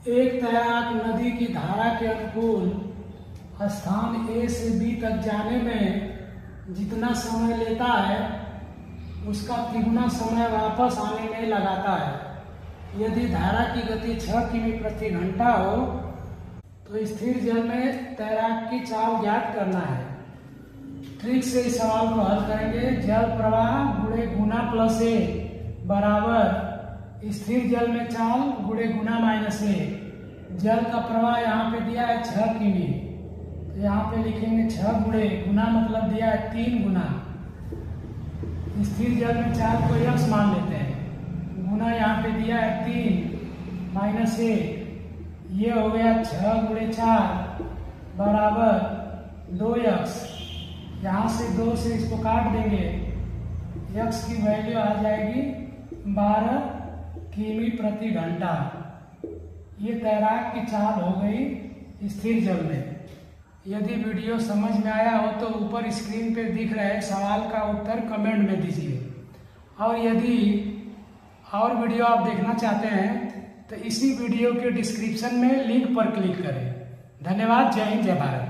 एक तैराक नदी की धारा के अनुकूल स्थान ए से बी तक जाने में जितना समय लेता है उसका तिगुना समय वापस आने में लगाता है। यदि धारा की गति 6 किमी प्रति घंटा हो तो स्थिर जल में तैराक की चाल ज्ञात करना है। ट्रिक से इस सवाल को हल करेंगे। जल प्रवाह गुणे गुना प्लस ए बराबर स्थिर जल में चाल गुणे गुना माइनस ए। जल का प्रवाह यहाँ पे दिया है 6 किमी, तो यहाँ पे लिखेंगे 6 गुणे गुना मतलब दिया है 3 गुना। स्थिर जल में चाल को यक्स मान लेते हैं, गुना यहाँ पे दिया है 3 माइनस ए, ये हो गया 6 गुणे 4 बराबर 2 यक्स। यहाँ से 2 से इसको काट देंगे, यक्स की वैल्यू आ जाएगी 12 किमी प्रति घंटा। ये तैराक की चाल हो गई स्थिर जल में। यदि वीडियो समझ में आया हो तो ऊपर स्क्रीन पे दिख रहे सवाल का उत्तर कमेंट में दीजिए, और यदि और वीडियो आप देखना चाहते हैं तो इसी वीडियो के डिस्क्रिप्शन में लिंक पर क्लिक करें। धन्यवाद। जय हिंद, जय भारत।